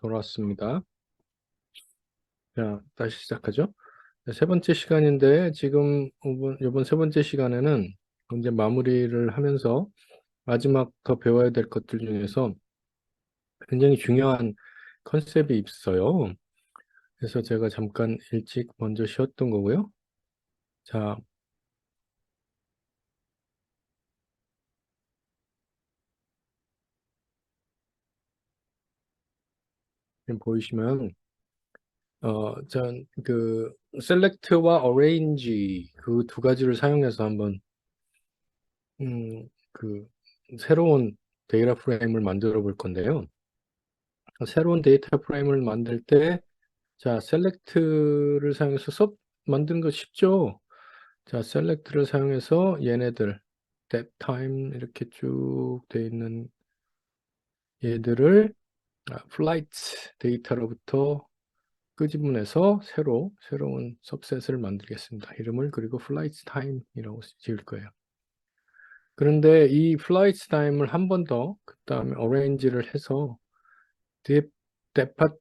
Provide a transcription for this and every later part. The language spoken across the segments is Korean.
돌아왔습니다. 자, 다시 시작하죠. 세 번째 시간인데, 지금 이번 세 번째 시간에는 이제 마무리를 하면서 마지막 더 배워야 될 것들 중에서 굉장히 중요한 컨셉이 있어요. 그래서 제가 잠깐 일찍 먼저 쉬었던 거고요. 자, 지금 보이시면, 전 select와 arrange 그 두 가지를 사용해서 한번, 새로운 데이터 프레임을 만들어 볼 건데요. 새로운 데이터 프레임을 만들 때, 자, select를 사용해서 만드는 거 쉽죠? 자, select를 사용해서 얘네들, that time 이렇게 쭉 돼 있는 얘들을 flight 데이터로부터 끄집어내서 새로운 सब셋을 만들겠습니다. 이름을 그리고 flight time이라고 지을 거예요. 그런데 이 flight time을 한 번 더, 그 다음에 arrange를 해서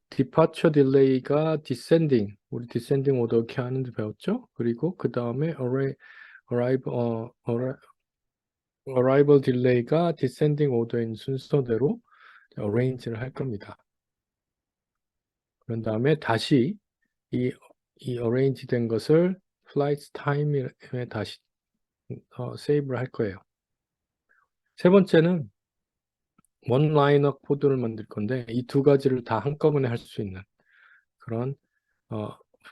departure delay가 descending, 우리 descending order 어떻게 하는지 배웠죠? 그리고 그 다음에 arrival delay가 descending order인 순서대로 arrange를 할 겁니다. 그런 다음에 다시 이 arrange 된 것을 flight time에 다시 세이브를 할 거예요. 세 번째는 원라이너 코드를 만들 건데 이 두 가지를 다 한꺼번에 할 수 있는 그런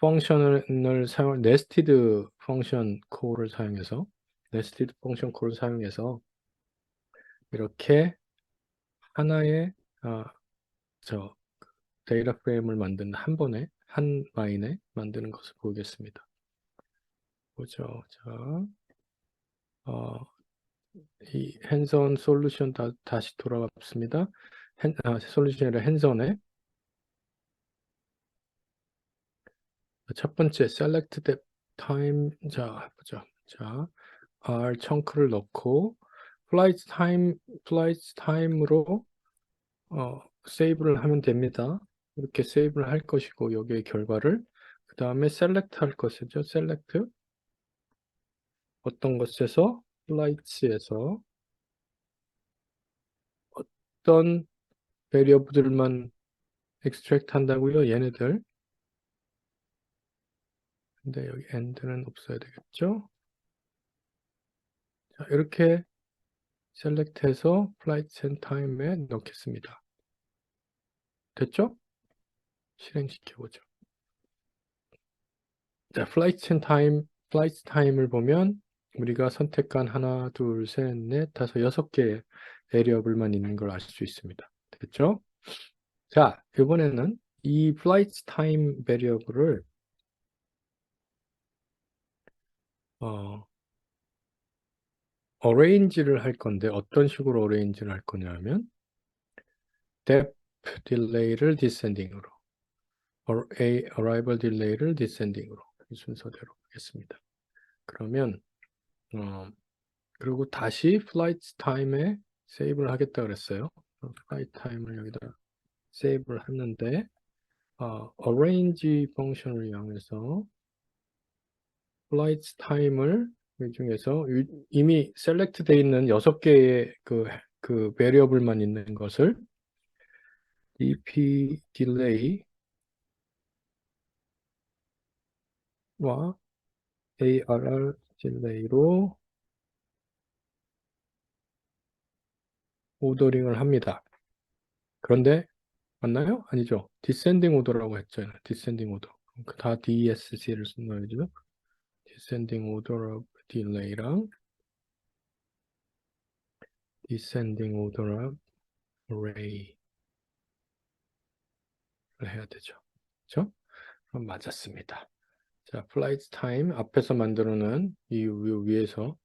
펑션을 사용, 네스티드 펑션 콜을 사용해서 네스티드 펑션 콜을 사용해서 이렇게 하나의 저 데이터 프레임을 만드는 한 번에 한 라인에 만드는 것을 보겠습니다. 보죠. 자, 이 핸즈온 솔루션 다시 돌아왔습니다. 솔루션이 아니라 핸즈온에 첫 번째 select the time. 자, 보죠. 자, R 청크를 넣고 flight time으로 세이브를 하면 됩니다. 이렇게 세이브를 할 것이고 여기에 결과를 그 다음에 select 할 것이죠. select 어떤 것에서 flights에서 어떤 베리어블들만 extract 한다고요. 얘네들. 근데 여기 end는 없어야 되겠죠. 자, 이렇게 select해서 flights and time에 넣겠습니다. 됐죠? 실행시켜보죠. 자, flights time을 보면 우리가 선택한 하나, 둘, 셋, 넷, 다섯, 6개의 베리어블만 있는 걸 알 수 있습니다. 됐죠? 자, 이번에는 이 flights time 베리어블을 arrange를 할 건데 어떤 식으로 arrange를 할 거냐면 depth delay를 descending으로 arrival delay를 descending으로 이 순서대로 하겠습니다. 그러면 그리고 다시 flight time에 세이브를 하겠다 그랬어요. flight time을 여기다 세이브를 했는데 arrange 펑션을 이용해서 flight time을 이 중에서 이미 select 되어 있는 6개의 그 variable만 있는 것을 dp delay와 arr delay로 오더링을 합니다. 그런데 맞나요? 아니죠. 디센딩 오더라고 했잖아요. 디센딩 오더. 다 DSC를 넣어야죠. 디센딩 오더 of delay랑 디센딩 오더 of array를 해야 되죠. 그렇죠? 그럼 맞았습니다. 자, flight time 앞에서 만들어놓은 위에서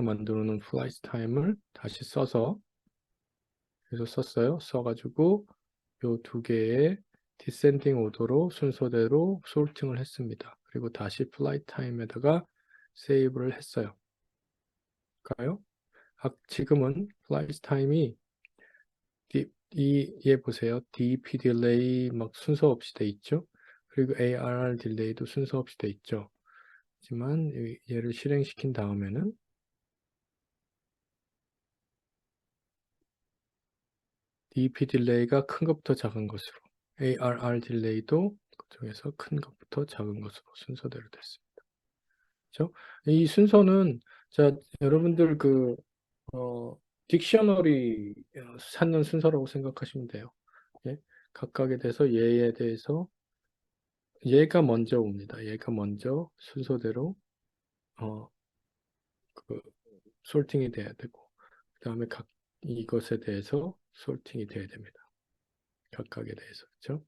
만들어놓은 flight time을 다시 써서 그래서 썼어요. 써가지고 요 두 개의 디센딩 오더로 순서대로 소르팅을 했습니다. 그리고 다시 flight time에다가 세이브를 했어요. 가요? 지금은 flight time이 얘 보세요. DP 딜레이 막 순서 없이 돼 있죠. 그리고 ARR 딜레이도 순서 없이 돼 있죠. 하지만 얘를 실행시킨 다음에는 DP 딜레이가 큰 것부터 작은 것으로, ARR 딜레이도 그중에서 큰 것부터 작은 것으로 순서대로 됐습니다. 그렇죠? 이 순서는 자 여러분들 어, 딕셔너리 찾는 순서라고 생각하시면 돼요. 예? 각각에 대해서 얘에 대해서 얘가 먼저 옵니다. 얘가 먼저 순서대로 어, 그 솔팅이 돼야 되고 그 다음에 각 이것에 대해서 솔팅이 돼야 됩니다. 각각에 대해서 그렇죠?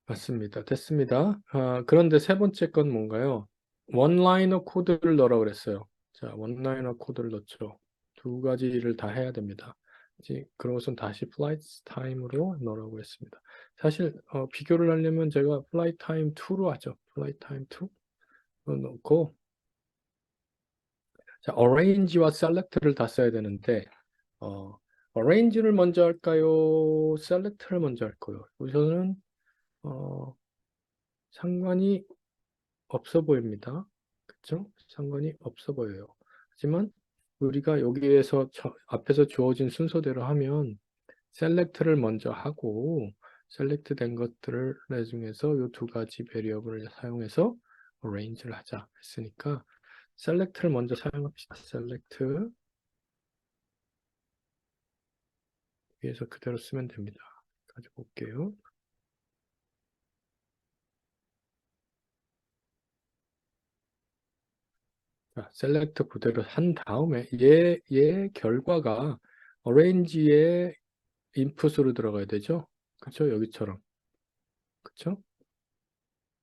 맞습니다. 됐습니다. 그런데 세 번째 건 뭔가요? 원라이너 코드를 넣으라고 그랬어요. 자, 원라이너 코드를 넣죠. 두 가지를 다 해야 됩니다. 이제 그것은 다시 flight time으로 넣으라고 했습니다. 사실 비교를 하려면 제가 flight time 2로 하죠. flight time 2로 넣고 자, arrange와 select를 다 써야 되는데 어, arrange를 먼저 할까요? select를 먼저 할까요? 우선은 어, 상관이 없어 보입니다. 그렇죠? 상관이 없어 보여요. 하지만 우리가 여기에서 앞에서 주어진 순서대로 하면 셀렉트를 먼저 하고 셀렉트 된 것들을 나중에서 이 두 가지 베리어블을 사용해서 arrange를 하자 했으니까 셀렉트를 먼저 사용합시다. 셀렉트 위에서 그대로 쓰면 됩니다. 가지고 올게요. 자, 셀렉트 그대로 한 다음에 얘 결과가 arrange의 인풋으로 들어가야 되죠. 그렇죠? 여기처럼. 그렇죠?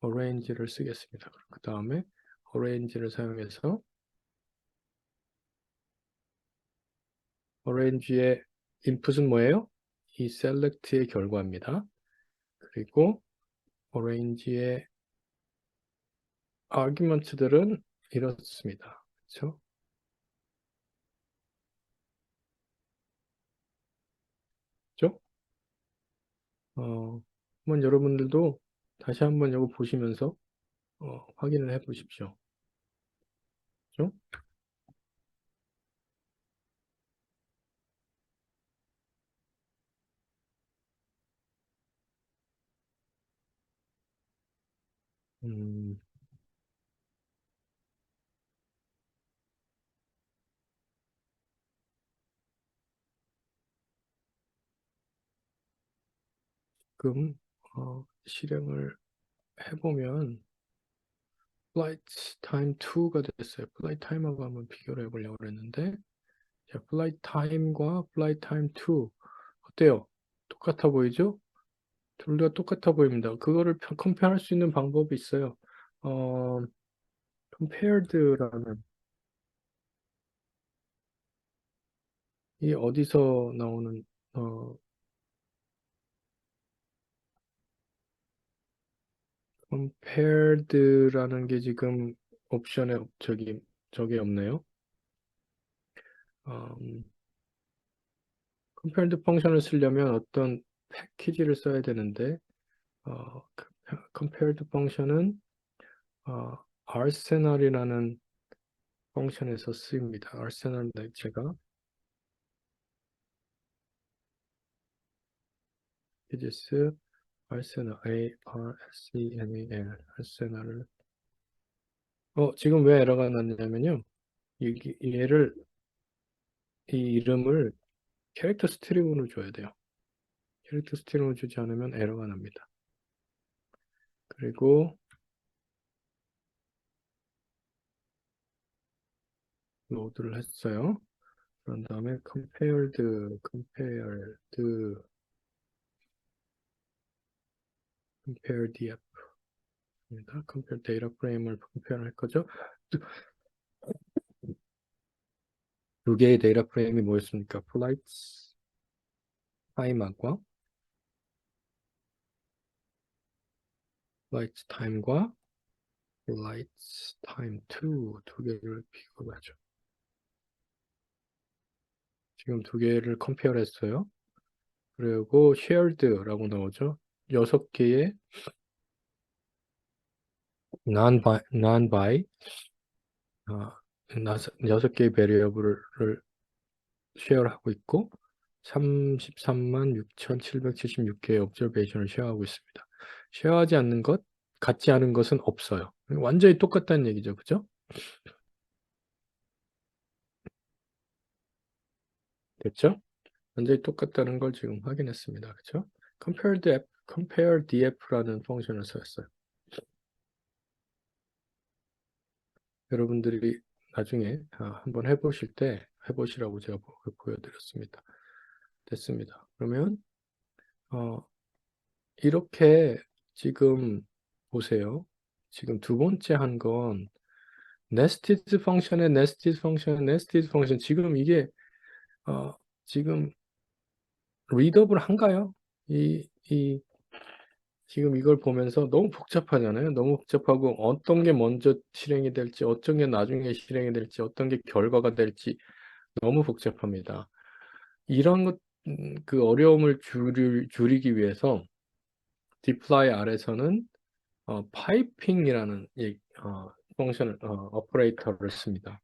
arrange를 쓰겠습니다. 그 다음에 arrange를 사용해서 arrange의 인풋은 뭐예요? 이 select의 결과입니다. 그리고 arrange의 argument들은 이렇습니다. 그렇죠? 그렇죠? 한번 여러분들도 다시 한번 이거 보시면서 확인을 해 보십시오. 그렇죠? 음, 지금 실행을 해보면 flight time 2가 됐어요. flight time하고 한번 비교를 해보려고 그랬는데 자, flight time과 flight time 2 어때요? 똑같아 보이죠? 둘 다 똑같아 보입니다. 그거를 컴페어할 수 있는 방법이 있어요. 어, compared라는 이 어디서 나오는 어, compared라는 게 지금 옵션에 저기 없네요. 음, compared 펑션을 쓰려면 어떤 패키지를 써야 되는데 compared 펑션은 arsenal이라는 펑션에서 쓰입니다. arsenal 제가 packages arsenal A-R-S-E-N-A-L arsenal을 지금 왜 에러가 났냐면요. 얘를 이 이름을 캐릭터 스트링으로 줘야 돼요. 캐릭터 스트링으로 주지 않으면 에러가 납니다. 그리고 로드를 했어요. 그런 다음에 compare df입니다. compare 데이터 프레임을 compare할 거죠. 두 개의 데이터 프레임이 뭐였습니까? flight time과 flight time 2 두 개를 비교하죠. 지금 두 개를 컴페어 했어요. 그리고 shared라고 나오죠. 6개의 non-by, 6개의 베리어블을 쉐어하고 있고 33만 6,776개의 observation을 쉐어하고 있습니다. 쉐어하지 않는 것, 같지 않은 것은 없어요. 완전히 똑같다는 얘기죠. 그죠? 됐죠? 완전히 똑같다는 걸 지금 확인했습니다. 그죠? compare df라는 펑션을 썼어요. 여러분들이 나중에 한번 해보실 때 해보시라고 제가 보여드렸습니다. 됐습니다. 그러면 이렇게 지금 보세요. 지금 두 번째 한 건 네스티드 펑션의 네스티드 펑션 지금 이게 지금 리더블 한가요? 이 지금 이걸 보면서 너무 복잡하잖아요. 너무 복잡하고 어떤 게 먼저 실행이 될지, 어떤 게 나중에 실행이 될지, 어떤 게 결과가 될지 너무 복잡합니다. 이런 것, 그 어려움을 줄이기 위해서 디플라이 R에서는 파이핑이라는 펑션을, 오퍼레이터를 씁니다.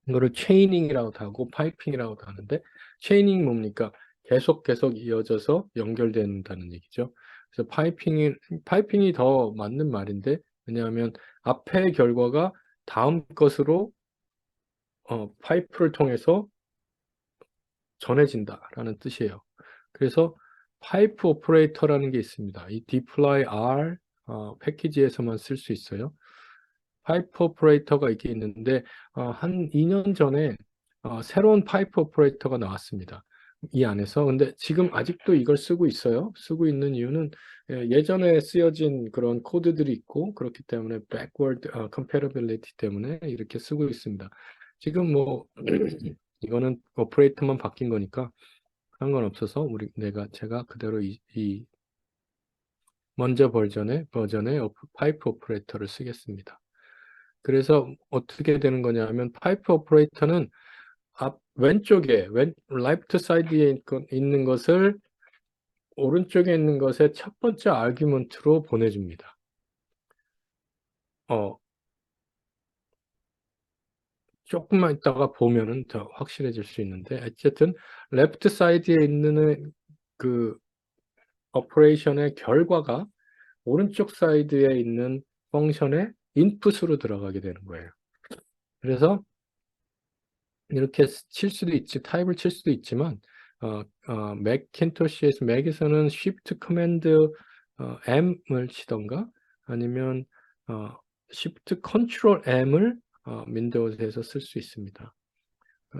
이거를 체이닝이라고도 하고 파이핑이라고도 하는데 체이닝 뭡니까? 계속 이어져서 연결된다는 얘기죠. 그래서 파이핑이 더 맞는 말인데 왜냐하면 앞의 결과가 다음 것으로 파이프를 통해서 전해진다라는 뜻이에요. 그래서 파이프 오퍼레이터라는 게 있습니다. 이 deploy R 패키지에서만 쓸 수 있어요. 파이프 오퍼레이터가 이게 있는데 한 2년 전에 새로운 파이프 오퍼레이터가 나왔습니다. 이 안에서. 근데 지금 아직도 이걸 쓰고 있어요. 쓰고 있는 이유는 예전에 쓰여진 그런 코드들이 있고 그렇기 때문에 backward compatibility 때문에 이렇게 쓰고 있습니다. 지금 뭐 이거는 오퍼레이터만 바뀐 거니까 상관없어서 제가 그대로 이 먼저 버전의 파이프 오퍼레이터를 쓰겠습니다. 그래서 어떻게 되는 거냐면 파이프 오퍼레이터는 왼쪽에 레프트 사이드에 있는 것을 오른쪽에 있는 것의 첫 번째 아규먼트로 보내줍니다. 조금만 있다가 보면은 더 확실해질 수 있는데 어쨌든 레프트 사이드에 있는 그 오퍼레이션의 결과가 오른쪽 사이드에 있는 펑션의 인풋으로 들어가게 되는 거예요. 그래서 이렇게 칠 수도 있지, 타입을 칠 수도 있지만, 맥에서는 Shift Command M을 치던가, 아니면 Shift Control M을 윈도우에서 쓸 수 있습니다.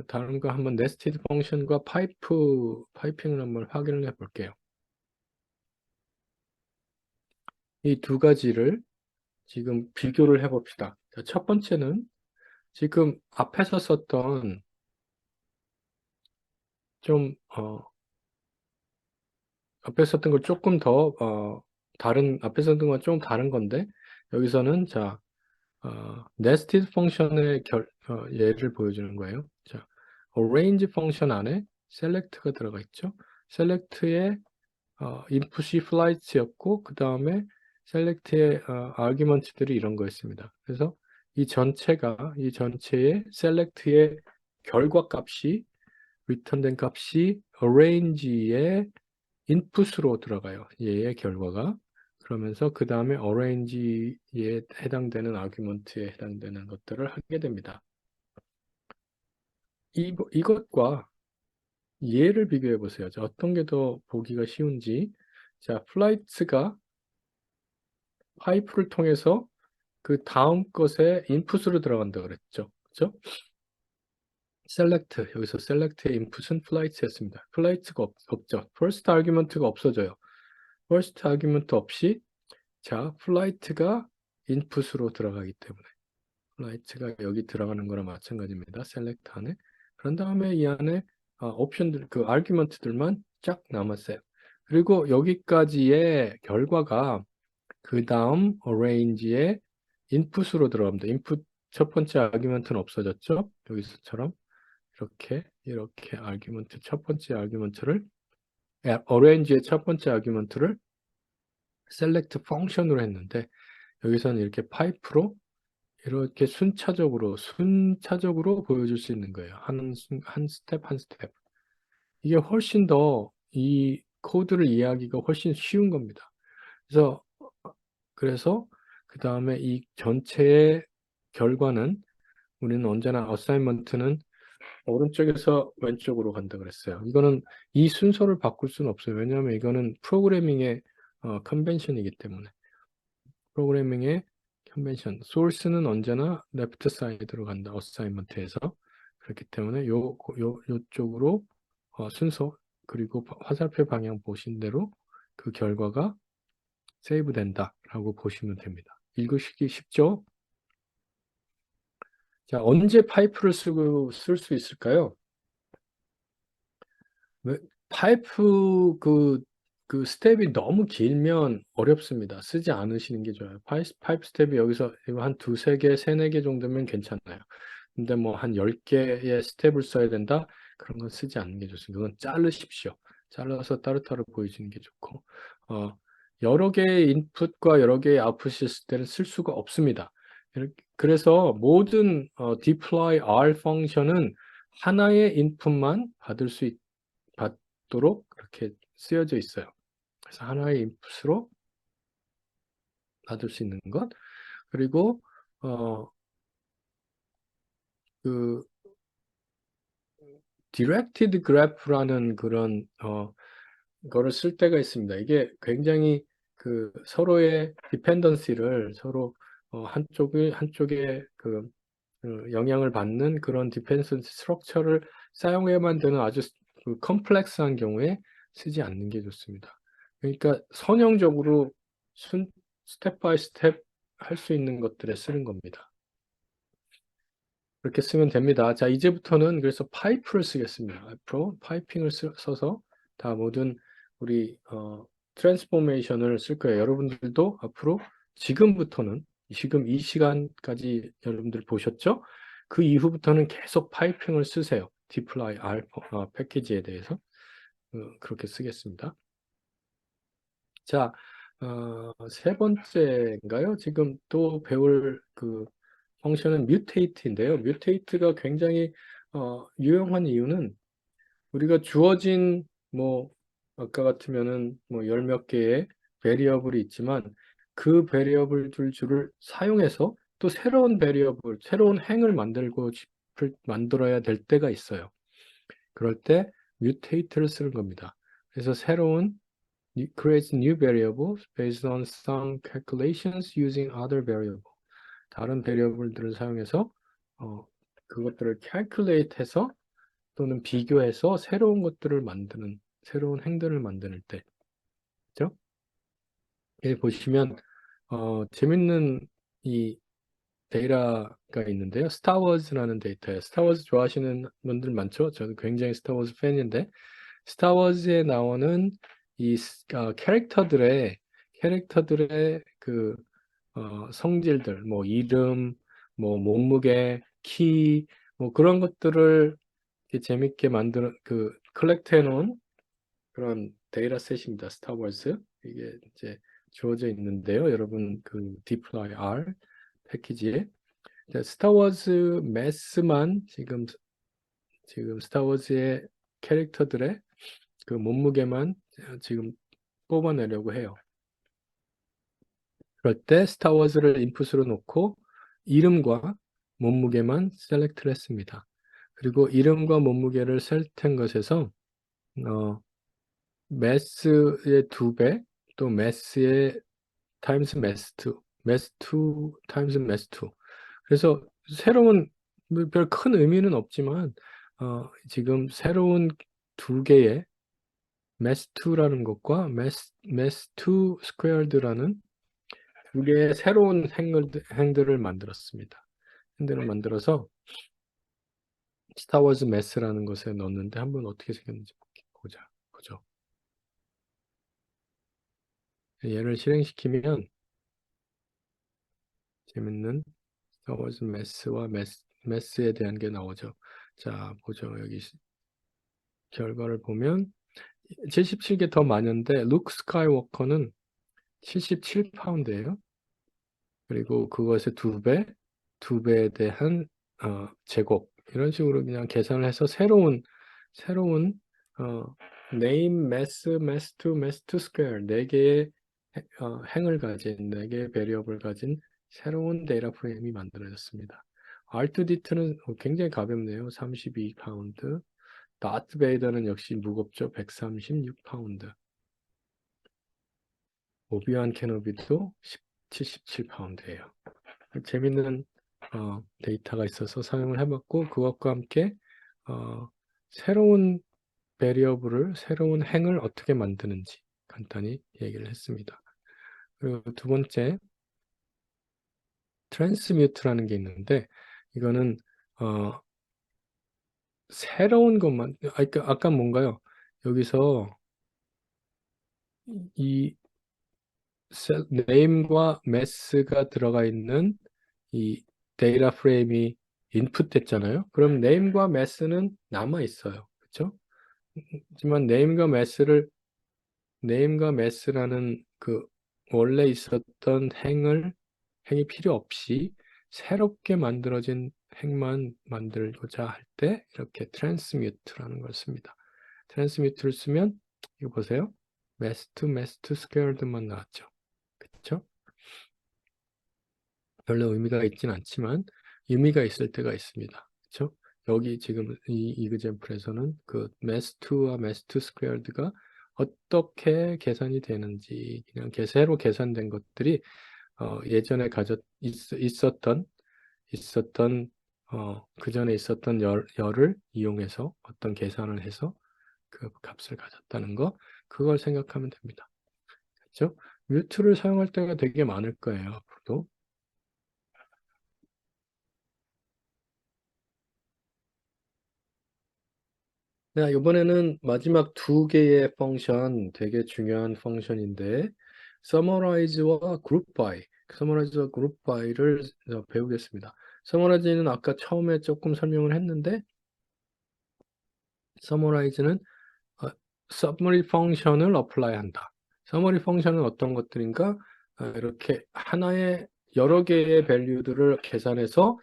다른 거 한번 네스티드 펑션과 파이핑을 한번 확인을 해 볼게요. 이 두 가지를 지금 비교를 해 봅시다. 첫 번째는 지금 앞에서 썼던 좀 앞에 썼던 걸 조금 더 앞에 썼던 건 좀 다른 건데 여기서는 자 nested 펑션의 예를 보여주는 거예요. 자, arrange 펑션 안에 select가 들어가 있죠. select의 input이 flights였고 그 다음에 select의 argument들이 이런 거였습니다. 그래서 이 전체의 select의 결과 값이 return된 값이 arrange의 인풋으로 들어가요. 얘의 결과가. 그러면서 그 다음에 arrange에 해당되는 아규먼트에 해당되는 것들을 하게 됩니다. 이것과 얘를 비교해 보세요. 자, 어떤 게 더 보기가 쉬운지. 자, 플라이트가 파이프를 통해서 그 다음 것에 인풋으로 들어간다 그랬죠. 그죠? select, 여기서 select의 인풋은 flight였습니다. flight가 없죠. first argument가 없어져요. first argument 없이 자, 플라이트가 인풋으로 들어가기 때문에 플라이트가 여기 들어가는 거랑 마찬가지입니다. 셀렉트 안에. 그런 다음에 이 안에 옵션들, 그 아규먼트들만 쫙 남았어요. 그리고 여기까지의 결과가 그 다음 arrange의 인풋으로 들어갑니다. 인풋 첫 번째 아규먼트는 없어졌죠? 여기서처럼 이렇게 이렇게 아규먼트 첫 번째 아규먼트를 arrange의 첫 번째 아규먼트를 select 펑션으로 했는데 여기서는 이렇게 파이프로 이렇게 순차적으로 보여줄 수 있는 거예요. 한 스텝 한 스텝. 이게 훨씬 더 이 코드를 이해하기가 훨씬 쉬운 겁니다. 그래서 그 다음에 이 전체의 결과는 우리는 언제나 어사이먼트는 오른쪽에서 왼쪽으로 간다 그랬어요. 이거는 이 순서를 바꿀 수는 없어요. 왜냐하면 이거는 프로그래밍의 컨벤션이기 때문에. 프로그래밍의 컨벤션. 소스는 언제나 레프트 사이드로 간다. 어사이먼트에서. 그렇기 때문에 요쪽으로 순서 그리고 화살표 방향 보신 대로 그 결과가 세이브 된다라고 보시면 됩니다. 읽으시기 쉽죠? 자, 언제 파이프를 쓸 수 있을까요? 파이프 그 스텝이 너무 길면 어렵습니다. 쓰지 않으시는 게 좋아요. 파이프 스텝이 여기서 한 두세 개, 세네 개 정도면 괜찮아요. 근데 뭐 한 10개의 스텝을 써야 된다? 그런 건 쓰지 않는 게 좋습니다. 그건 자르십시오. 잘라서 따로따로 보여주는 게 좋고, 여러 개의 인풋과 여러 개의 아웃풋이 있을 때는 쓸 수가 없습니다. 그래서 모든 deploy R 펑션은 하나의 인풋만 받도록 그렇게 쓰여져 있어요. 그래서 하나의 인풋으로 받을 수 있는 것. 그리고 그 directed graph라는 그런 거를 쓸 때가 있습니다. 이게 굉장히 그 서로의 디펜던시를 서로 한쪽에 영향을 받는 그런 디펜던시 스트럭처를 사용해야만 되는 아주 그 컴플렉스한 경우에 쓰지 않는 게 좋습니다. 그러니까 선형적으로 스텝 바이 스텝 할 수 있는 것들에 쓰는 겁니다. 그렇게 쓰면 됩니다. 자, 이제부터는 그래서 파이프를 쓰겠습니다. 앞으로 파이핑을 써서 다 모든 우리 트랜스포메이션을 쓸 거예요. 여러분들도 앞으로 지금부터는 지금 이 시간까지 여러분들 보셨죠? 그 이후부터는 계속 파이핑을 쓰세요. 디플라이 R 패키지에 대해서 그렇게 쓰겠습니다. 자, 세 번째인가요? 지금 또 배울 그 펑션은 뮤테이트인데요. 뮤테이트가 굉장히 유용한 이유는 우리가 주어진 뭐 아까 같으면은 뭐 열 몇 개의 베리어블이 있지만 그 베리어블들을 사용해서 또 새로운 베리어블, 새로운 행을 만들어야 될 때가 있어요. 그럴 때 뮤테이트를 쓰는 겁니다. 그래서 새로운 creates new variables based on some calculations using other variables. 다른 베리어블들을 사용해서 그것들을 calculate해서 또는 비교해서 새로운 것들을 만드는 새로운 행들을 만들 때, 그죠? 여기 보시면 재밌는 이 데이터가 있는데요. 스타워즈라는 데이터예요. 스타워즈 좋아하시는 분들 많죠? 저는 굉장히 스타워즈 팬인데 스타워즈에 나오는 이 캐릭터들의 그 성질들, 뭐 이름, 뭐 몸무게, 키, 뭐 그런 것들을 이렇게 재밌게 만들어 컬렉트해 놓은 그런 데이터셋입니다. 스타워즈 이게 이제 주어져 있는데요. 여러분 그 디플라이 R 패키지에 스타워즈 매스만 지금 스타워즈의 캐릭터들의 그 몸무게만 지금 뽑아내려고 해요. 그럴 때 스타워즈를 인풋으로 놓고 이름과 몸무게만 셀렉트를 했습니다. 그리고 이름과 몸무게를 셀렉트한 것에서 매스의 2배 또 매스의 타임스 매스2 매스2 타임스 매스2 그래서 새로운 별 큰 의미는 없지만 지금 새로운 두 개의 매스2라는 것과 매스2 스퀘어드라는 두 개의 새로운 행들을 만들었습니다. 행들을 만들어서 스타워즈 매스라는 것에 넣었는데 한번 어떻게 생겼는지 보죠. 얘를 실행시키면 재밌는 스타워즈 매스와 매스에 대한 게 나오죠. 자, 보죠. 여기 결과를 보면 77개 더 많은데 루크 스카이워커는 77파운드예요. 그리고 그것의 두 배에 대한 제곱 이런 식으로 그냥 계산을 해서 새로운 네임, 매스 투 스퀘어 네 개의 행을 가진 네 개의 베리어블 가진 새로운 데이터 프레임이 만들어졌습니다. R2D2는 굉장히 가볍네요. 32파운드. 다트 베이더는 역시 무겁죠. 136파운드. 오비완 케노비도 77파운드예요. 재밌는 데이터가 있어서 사용을 해봤고 그것과 함께 어, 새로운 베리어블을 새로운 행을 어떻게 만드는지 간단히 얘기를 했습니다. 그리고 두 번째 트랜스뮤트라는 게 있는데 이거는 새로운 것만 아까 뭔가요? 여기서 이 네임과 매스가 들어가 있는 이 데이터 프레임이 인풋 됐잖아요. 그럼 네임과 매스는 남아 있어요. 그렇죠? 하지만 네임과 매스라는 그 원래 있었던 행이 필요 없이 새롭게 만들어진 행만 만들고자 할 때 이렇게 트랜스뮤트라는 걸 씁니다. 트랜스뮤트를 쓰면 이거 보세요. 매스 투 스퀘어드만 나왔죠. 그렇죠? 별로 의미가 있진 않지만 의미가 있을 때가 있습니다. 그렇죠? 여기 지금 이 이그젠플에서는 그 매스2와 매스2 스퀘어드가 어떻게 계산이 되는지 그냥 새로 계산된 것들이 예전에 있었던 그 전에 있었던 열을 이용해서 어떤 계산을 해서 그 값을 가졌다는 거 그걸 생각하면 됩니다. 그렇죠? 뮤트를 사용할 때가 되게 많을 거예요. 앞으로도. 네, 이번에는 마지막 두 개의 펑션, 되게 중요한 펑션인데, summarize와 group by, summarize와 group by를 배우겠습니다. summarize는 아까 처음에 조금 설명을 했는데, summarize는 summary 펑션을 apply 한다. summary 펑션은 어떤 것들인가? 이렇게 하나의 여러 개의 밸류들을 계산해서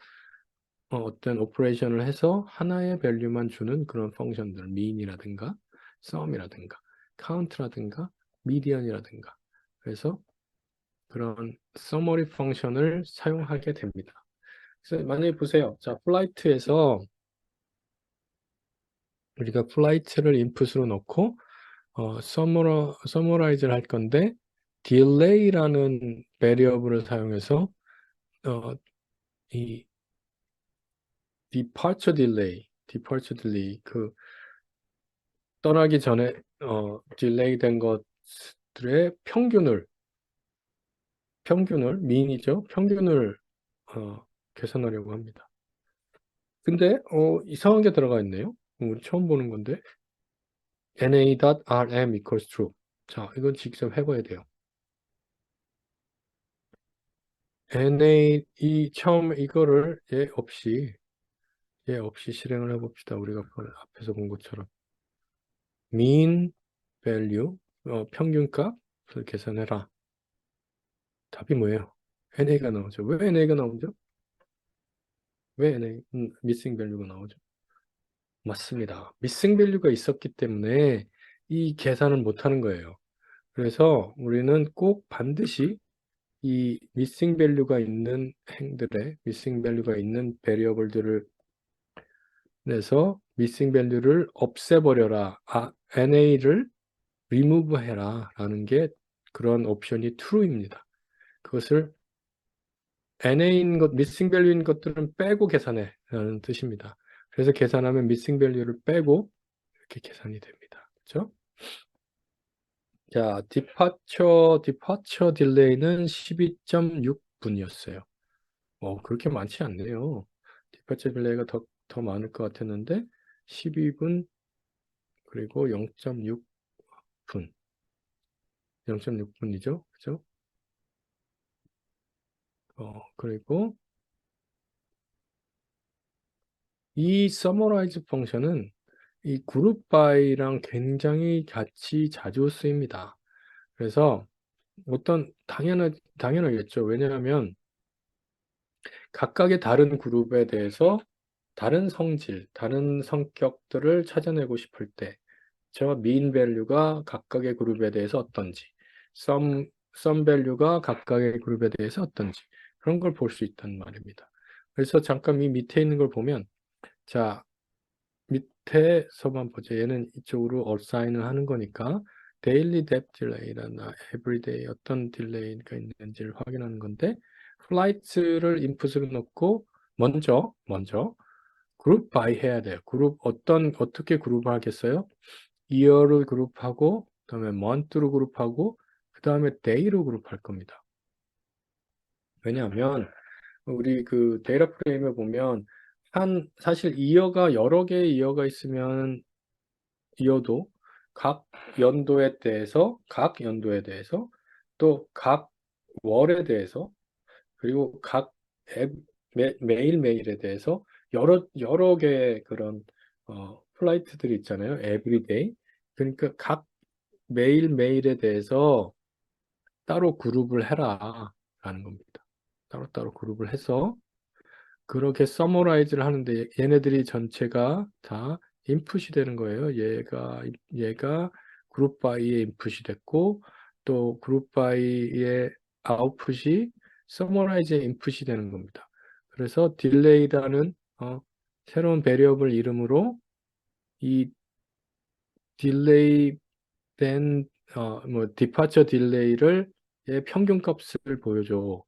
어떤 오퍼레이션을 해서 하나의 밸류만 주는 그런 펑션들, mean이라든가, sum이라든가, count라든가, median이라든가. 그래서 그런 summary 펑션을 사용하게 됩니다. 그래서 만약에 보세요. 자, 플라이트에서 우리가 플라이트를 인풋으로 넣고 서머라이즈를 할 건데 delay라는 베리어블을 사용해서 어, 이 departure delay 그 떠나기 전에 딜레이 된 것들의 평균을 미인이죠. 평균을 계산하려고 합니다. 근데 이상한 게 들어가 있네요. 우리 처음 보는 건데 na.rm equals true. 자, 이건 직접 해봐야 돼요. 처음 이거를 얘 없이 실행을 해봅시다. 우리가 앞에서 본 것처럼 mean value 평균값을 계산해라. 답이 뭐예요? NA가 나오죠. 왜 NA가 나오죠? 왜 NA, missing value가 나오죠? 맞습니다. missing value가 있었기 때문에 이 계산을 못하는 거예요. 그래서 우리는 꼭 반드시 이 missing value가 있는 missing value가 있는 variable들을 내서 missing value를 없애버려라. NA를 remove 해라. 라는 게 그런 옵션이 true입니다. 그것을 NA인 것, missing value인 것들은 빼고 계산해 라는 뜻입니다. 그래서 계산하면 missing value를 빼고 이렇게 계산이 됩니다. 그렇죠? 자, departure delay는 12.6분이었어요. 그렇게 많지 않네요. departure delay가 더 많을 것 같았는데 12분 그리고 0.6분. 0.6분이죠. 그죠? 그리고 이 summarize 펑션은 이 그룹 바이랑 굉장히 같이 자주 쓰입니다. 그래서 당연하겠죠. 왜냐하면 각각의 다른 그룹에 대해서 다른 성질, 다른 성격들을 찾아내고 싶을 때, 저 mean value가 각각의 그룹에 대해서 어떤지, sum value가 각각의 그룹에 대해서 어떤지, 그런 걸 볼 수 있단 말입니다. 그래서 잠깐 이 밑에 있는 걸 보면, 자, 밑에서만 보죠. 얘는 이쪽으로 어사인을 하는 거니까, daily depth delay나 everyday 어떤 딜레이가 있는지를 확인하는 건데, 플라이트를 인풋으로 넣고, 먼저, 그룹 바이 해야 돼요. 어떻게 그룹을 하겠어요? year를 그룹하고, 그다음에 month로 그룹하고, 그다음에 day로 그룹할 겁니다. 왜냐하면 우리 그 데이터 프레임에 보면 사실 이어가 여러 개의 이어가 있으면 이어도 각 연도에 대해서 또 각 월에 대해서 그리고 앱, 매일매일에 대해서 여러 개의 그런 플라이트들이 있잖아요. 에브리데이. 그러니까 각 매일매일에 대해서 따로 그룹을 해라 라는 겁니다. 따로따로 그룹을 해서 그렇게 서머라이즈를 하는데 얘네들이 전체가 다 인풋이 되는 거예요. 얘가 그룹 바이의 인풋이 됐고 또 그룹 바이의 아웃풋이 서머라이즈의 인풋이 되는 겁니다. 그래서 딜레이라는 새로운 베리어블 이름으로 이 딜레이 된 디파처 딜레이를 의 평균값을 보여줘.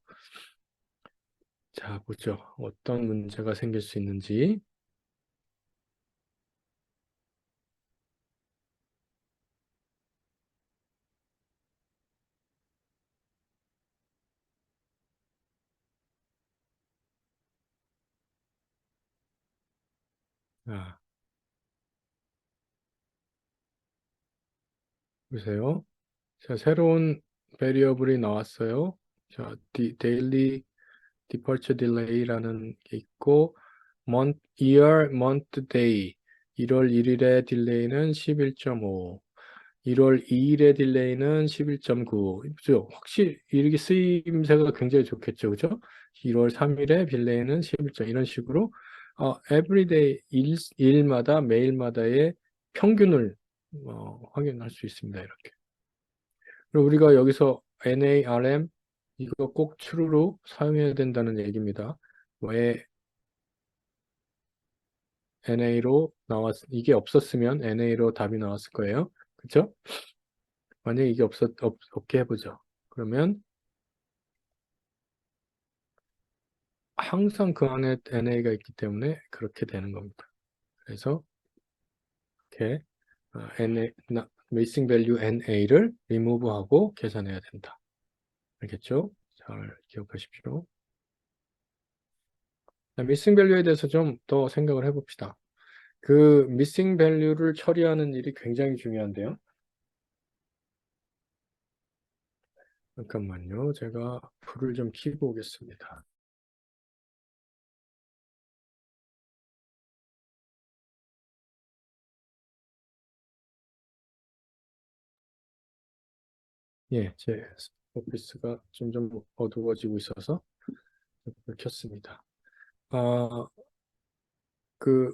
자, 보죠. 어떤 문제가 생길 수 있는지. 자, 보세요. 자, 새로운 베리어블이 나왔어요. 자, daily departure delay라는 게 있고, year, month, day. 1월 1일의 딜레이는 11.5. 1월 2일의 딜레이는 11.9. 그죠? 확실히 이렇게 쓰임새가 굉장히 좋겠죠. 그죠? 1월 3일의 딜레이는 11. 이런 식으로 everyday 일마다 매일마다의 평균을 확인할 수 있습니다. 이렇게. 그리고 우리가 여기서 NARM 이거 꼭 true로 사용해야 된다는 얘기입니다. 왜 NA로 이게 없었으면 NA로 답이 나왔을 거예요. 그렇죠? 만약에 이게 없게 해보죠. 그러면 항상 그 안에 NA가 있기 때문에 그렇게 되는 겁니다. 그래서 이렇게 missing value NA를 remove하고 계산해야 된다. 알겠죠? 잘 기억하십시오. missing value에 대해서 좀 더 생각을 해봅시다. 그 missing value를 처리하는 일이 굉장히 중요한데요. 잠깐만요. 제가 불을 좀 켜고 오겠습니다. 예, 제 오피스가 점점 어두워지고 있어서 불을 켰습니다. 아, 그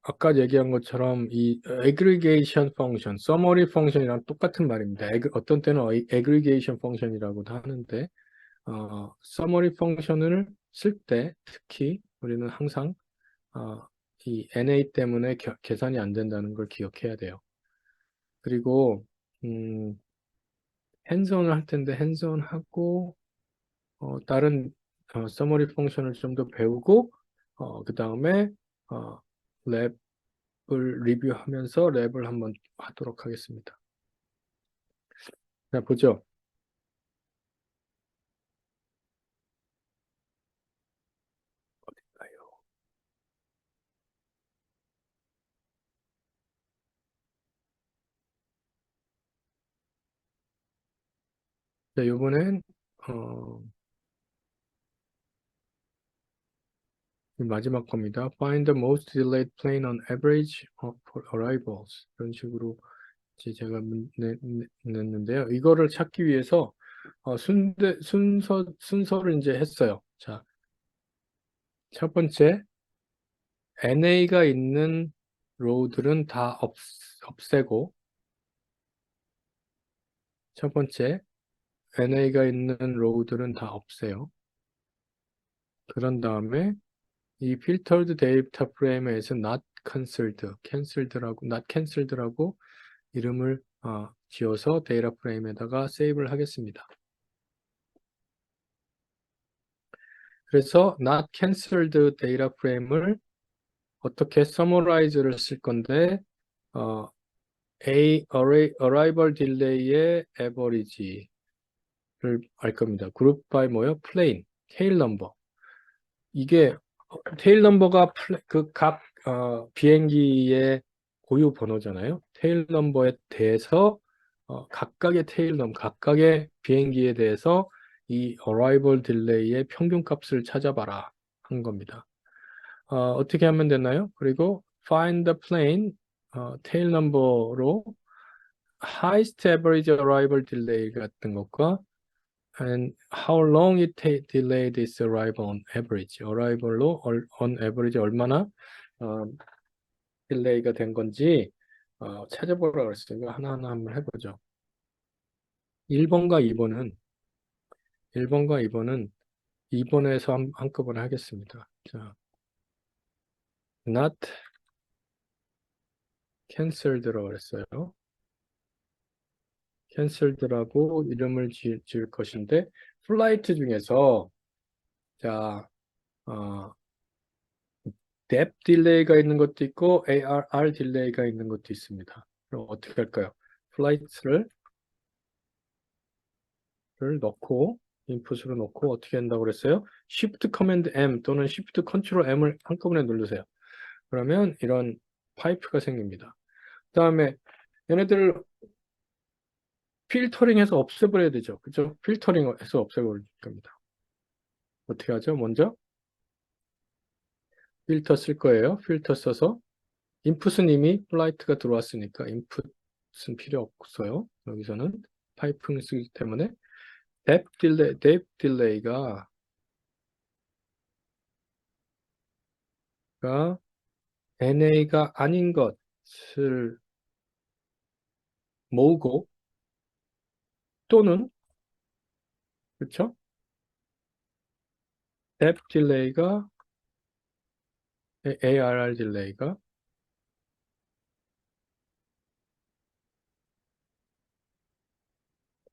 아까 얘기한 것처럼 이 aggregation function, summary function이랑 똑같은 말입니다. 어떤 때는 aggregation function이라고도 하는데 summary function을 쓸 때 특히 우리는 항상 이 NA 때문에 계산이 안 된다는 걸 기억해야 돼요. 그리고 핸즈온을 할 텐데 핸즈온하고 다른 서머리 펑션을 좀 더 배우고 그 다음에 어, 랩을 리뷰하면서 랩을 한번 하도록 하겠습니다. 자, 보죠. 어딘가요? 자, 이번엔 어, 마지막 겁니다. Find the most delayed plane on average of arrivals. 이런 식으로 이제 제가 냈는데요. 이거를 찾기 위해서 순서를 이제 했어요. 자, 첫 번째, NA가 있는 로우들은 다 없애고, 첫 번째, NA가 있는 로우들은 다 없애요. 그런 다음에 이 filtered data frame에서 not cancelled라고 이름을 지어서 데이터 프레임에다가 세이브를 하겠습니다. 그래서 not canceled 데이터 프레임을 어떻게 summarize를 쓸 건데 arrival delay의 average를 알 겁니다. group by 뭐요? plane, tail number. 이게 테일 넘버가 그 각 비행기의 고유 번호잖아요. 테일 넘버에 대해서 각각의 비행기에 대해서 이 arrival delay의 평균 값을 찾아봐라 한 겁니다. 어떻게 하면 되나요? 그리고 find the plane 테일 넘버로 highest average arrival delay 같은 것과 and how long it delayed its arrival on average. arrival로 on average 얼마나 딜레이가 된 건지 찾아보라고 그랬어요. 이거 하나하나 한번 해보죠. 1번과 2번은 2번에서 한꺼번에 하겠습니다. 자, not canceled라고 그랬어요. canceled라고 이름을 지을 것인데 플라이트 중에서 자, depth 딜레이가 있는 것도 있고 ARR 딜레이가 있는 것도 있습니다. 그럼 어떻게 할까요? 플라이트를 넣고 인풋으로 넣고 어떻게 한다고 그랬어요? Shift Command M 또는 Shift Control M을 한꺼번에 누르세요. 그러면 이런 파이프가 생깁니다. 그 다음에 얘네들을 필터링해서 없애버려야 되죠. 그죠? 필터링해서 없애버릴 겁니다. 어떻게 하죠? 먼저 필터 쓸 거예요. 필터 써서 인풋은 이미 플라이트가 들어왔으니까 인풋은 필요 없어요. 여기서는 파이프를 쓰기 때문에 depth 딜레이가 NA가 아닌 것을 모으고 또는 그렇죠? depth 딜레이가 ARR 딜레이가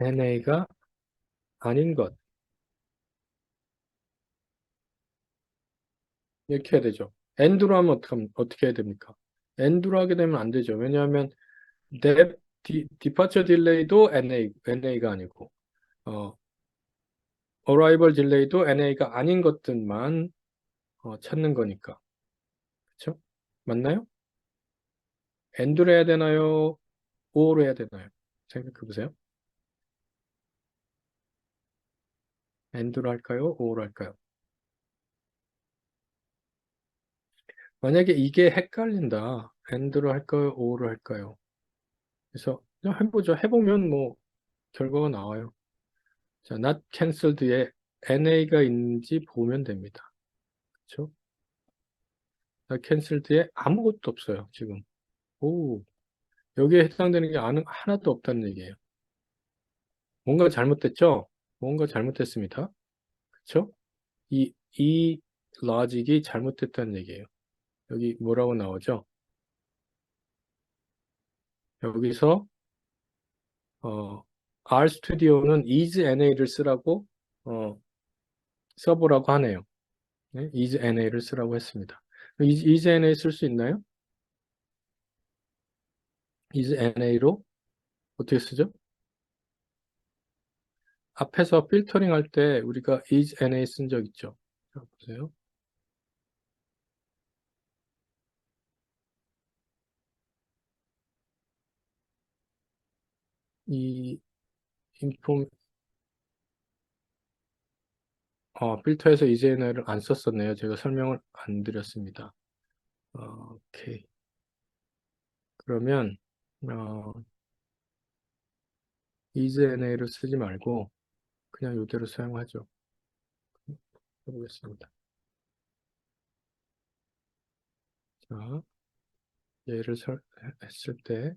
NA가 아닌 것 이렇게 해야 되죠. AND로 하면 어떻게 해야 됩니까? AND로 하게 되면 안 되죠. 왜냐하면 departure 딜레이도 NA가 아니고 어, arrival 딜레이도 NA가 아닌 것들만 찾는 거니까. 그렇죠? 맞나요? AND로 해야 되나요? OR로 해야 되나요? 생각해 보세요. AND로 할까요? OR로 할까요? 만약에 이게 헷갈린다. AND로 할까요? OR로 할까요? 그래서 그냥 해보죠. 해보면 뭐 결과가 나와요. 자, not canceled에 NA가 있는지 보면 됩니다. 그렇죠? not canceled에 아무것도 없어요. 지금. 오, 여기에 해당되는 게 하나도 없다는 얘기예요. 뭔가 잘못됐죠? 뭔가 잘못됐습니다. 그렇죠? 이 로직이 잘못됐다는 얘기예요. 여기 뭐라고 나오죠? 여기서 RStudio는 isNA를 쓰라고 써보라고 하네요. 네? isNA를 쓰라고 했습니다. isNA 쓸 수 있나요? isNA로 어떻게 쓰죠? 앞에서 필터링 할 때 우리가 isNA 쓴 적 있죠? 자, 보세요. 이 인폼 필터에서 이제너를 안 썼었네요. 제가 설명을 안 드렸습니다. 오케이. 그러면 어, 이제너를 쓰지 말고 그냥 이대로 사용하죠. 해보겠습니다. 자, 얘를 했을 때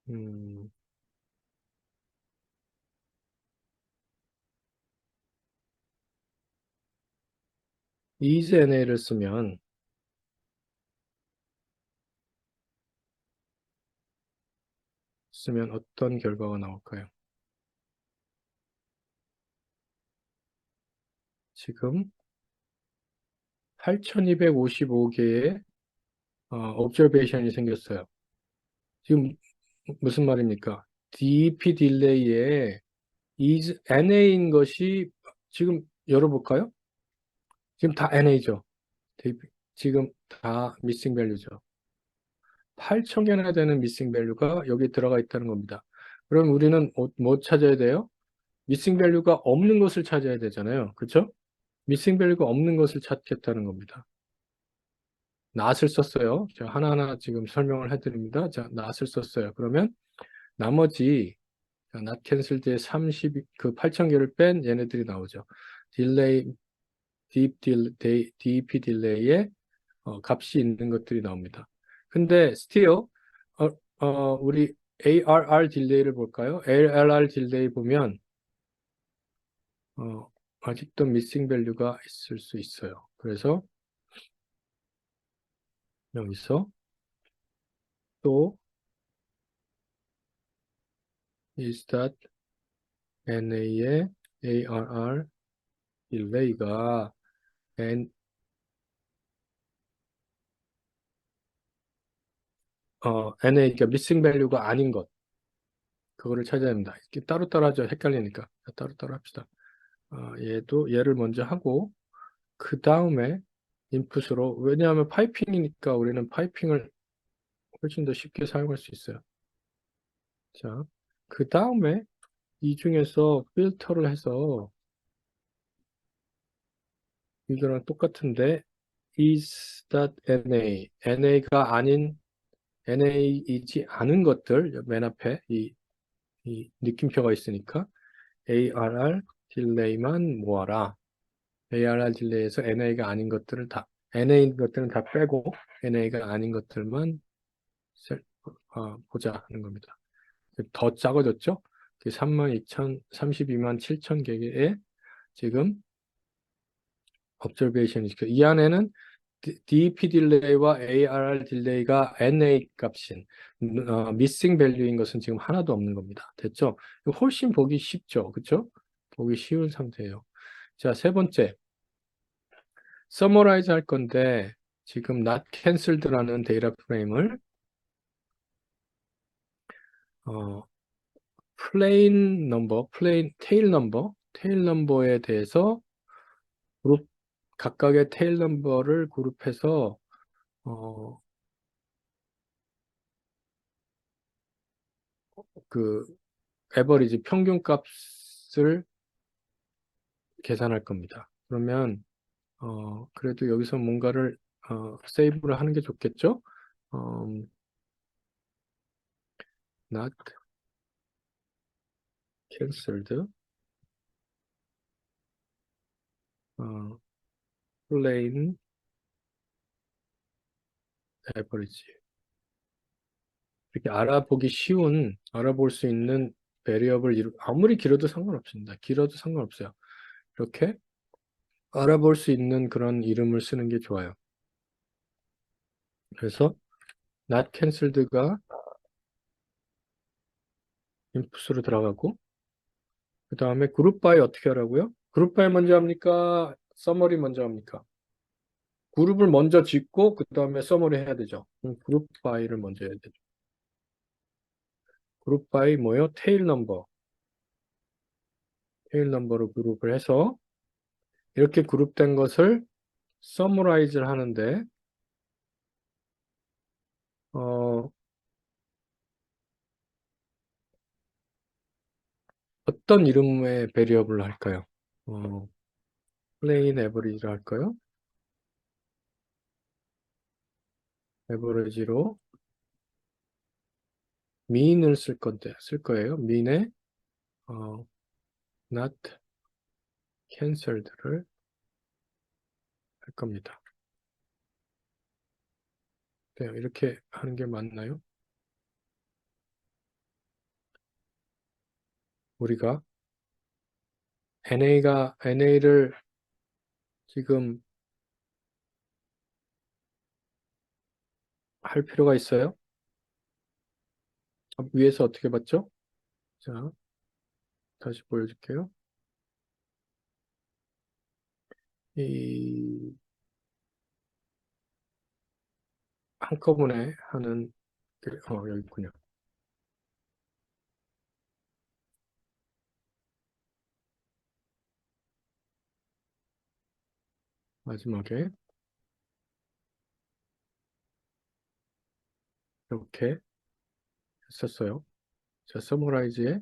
음, 이제너를 쓰면 어떤 결과가 나올까요? 지금 8255개의 observation이 생겼어요. 지금 무슨 말입니까? DEP 딜레이에 is NA인 것이 지금 열어볼까요? 지금 다 NA죠. 지금 다 미싱 밸류죠. 8,000개나 되는 미싱 밸류가 여기 들어가 있다는 겁니다. 그럼 우리는 뭐 찾아야 돼요? 미싱 밸류가 없는 것을 찾아야 되잖아요. 그렇죠? 미싱 밸류가 없는 것을 찾겠다는 겁니다. 낫을 썼어요. 제가 하나하나 지금 설명을 해드립니다. 자, 낫을 썼어요. 그러면 나머지 낫 캔슬드의 30, 그 8,000개를 뺀 얘네들이 나오죠. 딜레이, DEP 딜레이에 값이 있는 것들이 나옵니다. 근데 still 우리 ARR 딜레이를 볼까요? ARR 딜레이 보면 아직도 미싱 밸류가 있을 수 있어요. 그래서 여기서 또 is that NA의 ARR 딜레이가 NA가 미싱 밸류가 아닌 것 그거를 찾아야 합니다. 이렇게 따로따로 하죠. 헷갈리니까 따로따로 합시다. 얘를 먼저 하고 그 다음에 인풋으로 왜냐하면 파이핑이니까 우리는 파이핑을 훨씬 더 쉽게 사용할 수 있어요. 자, 그 다음에 이 중에서 필터를 해서 이거랑 똑같은데 is.na na가 아닌 na이지 않은 것들 맨 앞에 이 느낌표가 있으니까 ARR 딜레이만 모아라. ARR 딜레이에서 NA가 아닌 것들을 NA인 것들은 다 빼고 NA가 아닌 것들만 보자 하는 겁니다. 더 작아졌죠? 32만 7천 개의 지금 observation이 이 안에는 DEP 딜레이와 ARR 딜레이가 NA 값인 missing value인 것은 지금 하나도 없는 겁니다. 됐죠? 훨씬 보기 쉽죠? 그렇죠? 보기 쉬운 상태예요. 자, 세 번째 summarize 할 건데 지금 not canceled라는 데이터 프레임을 plain number, tail number에 대해서 그룹 각각의 테일 넘버를 그룹해서 어, 그 에버리지 평균 값을 계산할 겁니다. 그러면 그래도 여기서 뭔가를 세이브를 하는 게 좋겠죠? not canceled plain average 이렇게 알아볼 수 있는 베리어블 아무리 길어도 상관없습니다. 길어도 상관없어요. 이렇게 알아볼 수 있는 그런 이름을 쓰는 게 좋아요. 그래서 not canceled가 인풋으로 들어가고 그 다음에 그룹 바이 어떻게 하라고요? 그룹 바이 먼저 합니까? 서머리 먼저 합니까? 그룹을 먼저 짓고 그 다음에 서머리 해야 되죠. 그룹 바이를 먼저 해야 되죠. 그룹 바이 뭐요? 테일 넘버로 그룹을 해서 이렇게 그룹된 것을 서머라이즈를 하는데 어, 어떤 이름의 베리어블을 할까요? 어, plain average를 할까요? average로 mean을 쓸 거예요. mean에 어, not canceled를 할 겁니다. 네, 이렇게 하는 게 맞나요? 우리가 NA를 지금 할 필요가 있어요? 위에서 어떻게 봤죠? 자, 다시 보여줄게요. 이 한꺼번에 하는 여기 있군요. 마지막에 이렇게 했었어요. 자, 서머라이즈에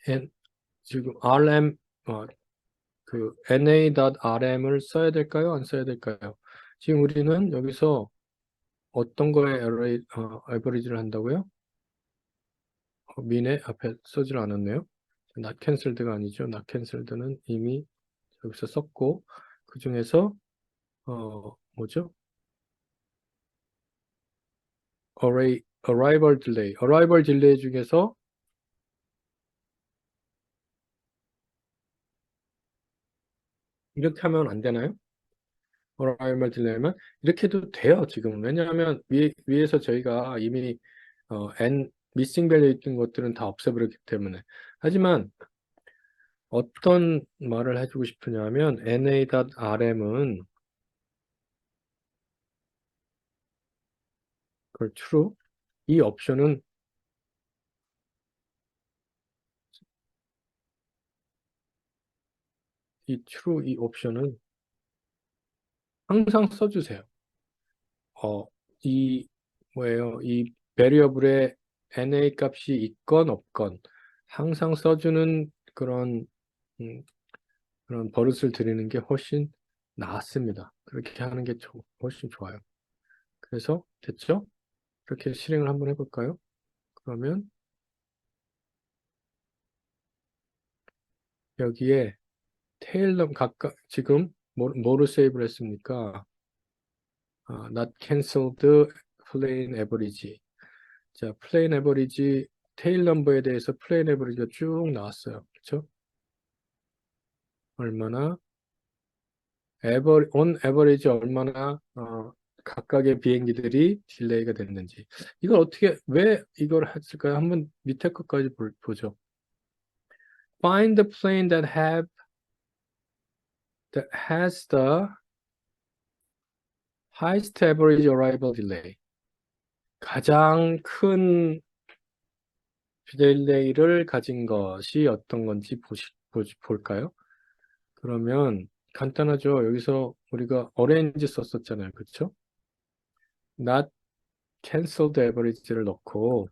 N, 지금 RM 그 na.rm을 써야 될까요? 안 써야 될까요? 지금 우리는 여기서 어떤 거에 에버리지를 한다고요? 민의 앞에 쓰질 않았네요. not canceled가 아니죠. not canceled는 이미 여기서 썼고 그 중에서 뭐죠? arrival delay 중에서 이렇게 하면 안 되나요? arrival delay면 이렇게 해도 돼요, 지금. 왜냐하면 위에서 저희가 이미 n missing value 있던 것들은 다 없애버렸기 때문에. 하지만 어떤 말을 해주고 싶으냐면 na.rm은 그걸 true 이 옵션은 이 옵션은 항상 써주세요. 어, 이 뭐예요? 이 베리어블에 na 값이 있건 없건 항상 써주는 음, 그런 버릇을 들이는 게 훨씬 낫습니다. 그렇게 하는 게 훨씬 좋아요. 그래서 됐죠? 그렇게 실행을 한번 해볼까요? 그러면 여기에 테일럼 각각 지금 뭐를 세이브를 했습니까? not canceled plain average. 자, plain average 테일 넘버에 대해서 plain average가 쭉 나왔어요. 그렇죠? 얼마나 on average 얼마나 각각의 비행기들이 딜레이가 됐는지. 이걸 어떻게 왜 이걸 했을까요? 한번 밑에 것까지 보죠. Find the plane that has the highest average arrival delay. 가장 큰 딜레이를 가진 것이 어떤 건지 볼까요? 그러면 간단하죠. 여기서 우리가 orange 썼었잖아요. 그렇죠? not canceled average를 넣고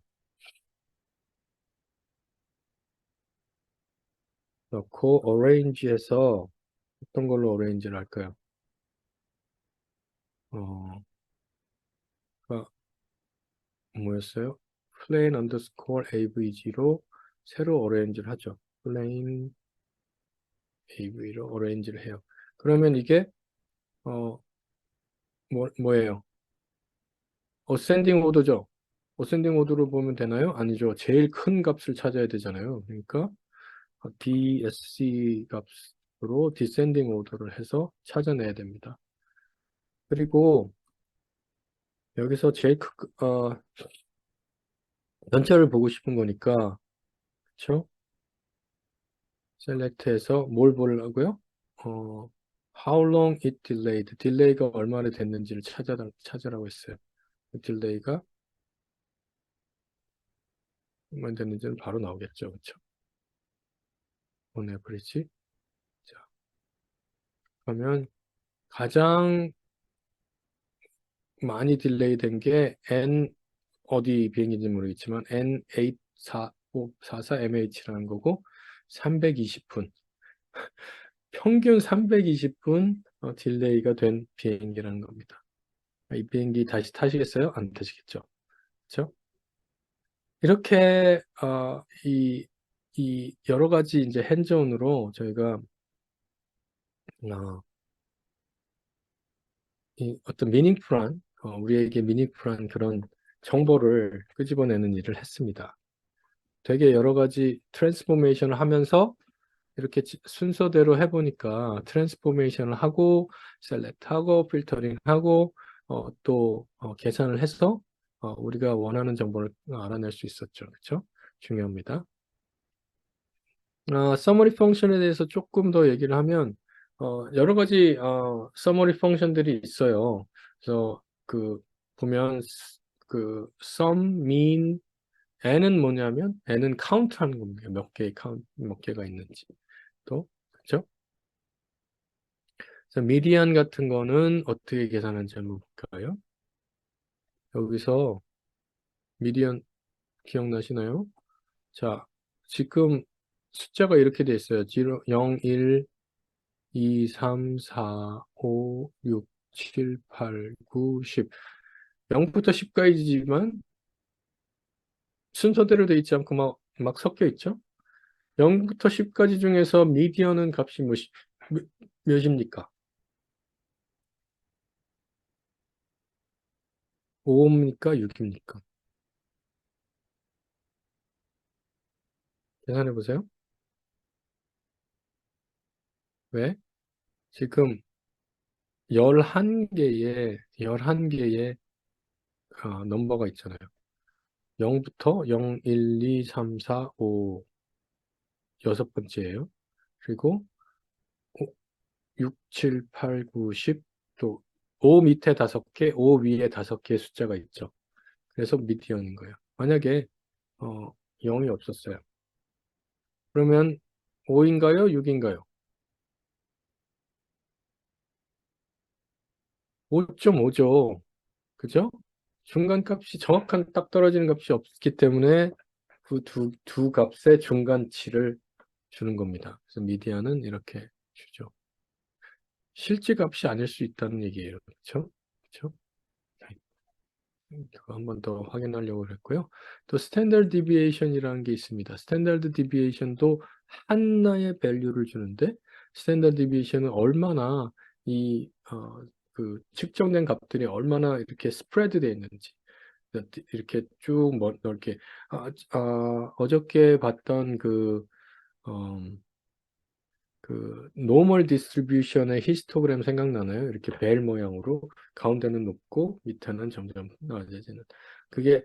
orange에서 어떤 걸로 orange를 할까요? 어, 가 뭐였어요? plain underscore avg로 새로 orange를 하죠. plain av로 orange를 해요. 그러면 이게 어, 뭐예요? ascending order죠. ascending order로 보면 되나요? 아니죠. 제일 큰 값을 찾아야 되잖아요. 그러니까 DSC 값으로 descending order를 해서 찾아내야 됩니다. 그리고 여기서 전체를 보고 싶은 거니까 그렇죠? 셀렉트해서 뭘 보려고요? 어, how long it delayed. 딜레이가 얼마나 됐는지를 찾으라고 했어요. 딜레이가 얼마나 됐는지는 바로 나오겠죠. 그렇죠? on average. 자, 그러면 가장 많이 딜레이 된 게 어디 비행기인지 모르겠지만 N8 44mh라는 거고 320분. 평균 320분 딜레이가 된 비행기라는 겁니다. 이 비행기 다시 타시겠어요? 안 타시겠죠? 그렇죠? 이렇게 이 여러 가지 이제 핸즈온으로 저희가 어, 이 어떤 미닝풀한 우리에게 미닝풀한 그런 정보를 끄집어내는 일을 했습니다. 되게 여러 가지 트랜스포메이션을 하면서 이렇게 순서대로 해보니까 트랜스포메이션을 하고 셀렉트하고 필터링하고 또 계산을 해서 우리가 원하는 정보를 알아낼 수 있었죠. 그렇죠? 중요합니다. 서머리 펑션에 대해서 조금 더 얘기를 하면 여러 가지 서머리 펑션들이 있어요. 그래서 그 보면 그 sum, mean, n은 뭐냐면 n은 카운트하는 겁니다. 몇 개가 있는지 또 그렇죠? 그래서 미디안 같은 거는 어떻게 계산하는지 한번 볼까요? 여기서 미디안 기억나시나요? 자, 지금 숫자가 이렇게 돼 있어요. 0, 1, 2, 3, 4, 5, 6, 7, 8, 9, 10. 0부터 10까지지만 순서대로 돼 있지 않고 막 섞여 있죠? 0부터 10까지 중에서 미디언은 값이 몇입니까? 5입니까? 6입니까? 계산해 보세요. 왜? 지금 11개의 넘버가 있잖아요. 0부터 0, 1, 2, 3, 4, 5, 여섯 번째예요. 그리고 6, 7, 8, 9, 10, 또 5 밑에 5개, 5 위에 5개의 숫자가 있죠. 그래서 미디언인 거예요. 만약에 0이 없었어요. 그러면 5인가요? 6인가요? 5.5죠. 그죠? 중간 값이 정확한 딱 떨어지는 값이 없기 때문에 그 두 값의 중간치를 주는 겁니다. 그래서 미디안은 이렇게 주죠. 실제 값이 아닐 수 있다는 얘기예요. 그렇죠? 그렇죠? 그거 한 번 더 확인하려고 했고요. 또 스탠더드 디비에이션이라는 게 있습니다. 스탠더드 디비에이션도 하나의 밸류를 주는데 스탠더드 디비에이션은 얼마나 그 측정된 값들이 얼마나 이렇게 스프레드 되어 있는지 이렇게 쭉 넓게 어저께 봤던 어, 그 노멀 디스트리뷰션의 히스토그램 생각나나요? 이렇게 벨 모양으로 가운데는 높고 밑에는 점점 낮아지는 그게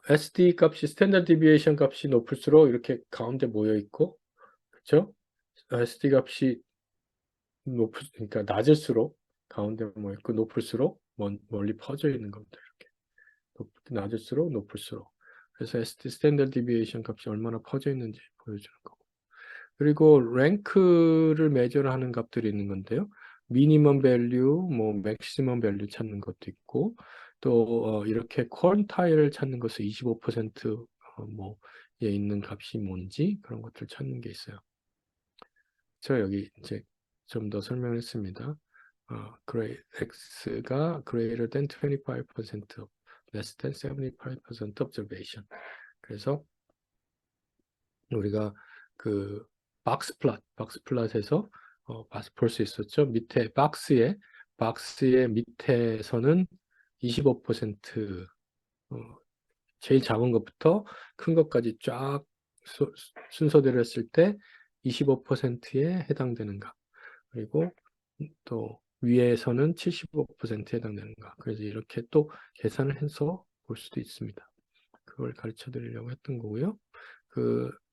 SD 값이 스탠다드 디비에이션 값이 높을수록 이렇게 가운데 모여 있고 그렇죠? SD 값이 그러니까 낮을수록 가운데 모여 있고 높을수록 멀리 퍼져 있는 겁니다. 이렇게 낮을수록 높을수록 그래서 SD 스탠다드 디비에이션 값이 얼마나 퍼져 있는지 보여주는 거고 그리고 랭크를 매저하는 값들이 있는 건데요. 미니멈 밸류, 뭐 맥시멈 밸류 찾는 것도 있고 또 이렇게 퀀타일을 찾는 것은 25% 뭐에 있는 값이 뭔지 그런 것들 찾는 게 있어요. 저 여기 이제 좀 더 설명했습니다. X가 greater than 25%, less than 75% observation. 그래서 우리가 그 박스 플랫에서 볼 수 있었죠. 밑에 박스의 밑에서는 25% 어, 제일 작은 것부터 큰 것까지 쫙 순서대로 했을 때 25%에 해당되는가. 그리고 또 위에서는 75%에 해당되는가. 그래서 이렇게 또 계산을 해서 볼 수도 있습니다. 그걸 가르쳐 드리려고 했던 거고요.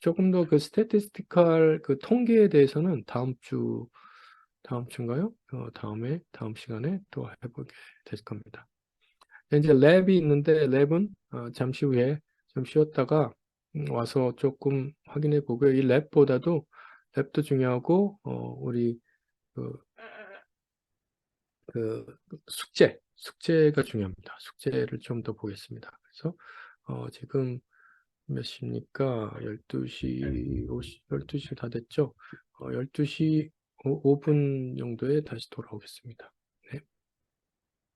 조금 더 그 스태티스티컬 그 통계에 대해서는 다음 주인가요? 다음 시간에 또 해보게 될 겁니다. 이제 랩이 있는데 랩은 잠시 후에 좀 쉬었다가 와서 조금 확인해 보고요. 이 랩도 중요하고 우리 그, 그 숙제가 중요합니다. 숙제를 좀 더 보겠습니다. 그래서 지금 몇 시입니까? 12시 12시 다 됐죠? 12시 5분 정도에 다시 돌아오겠습니다.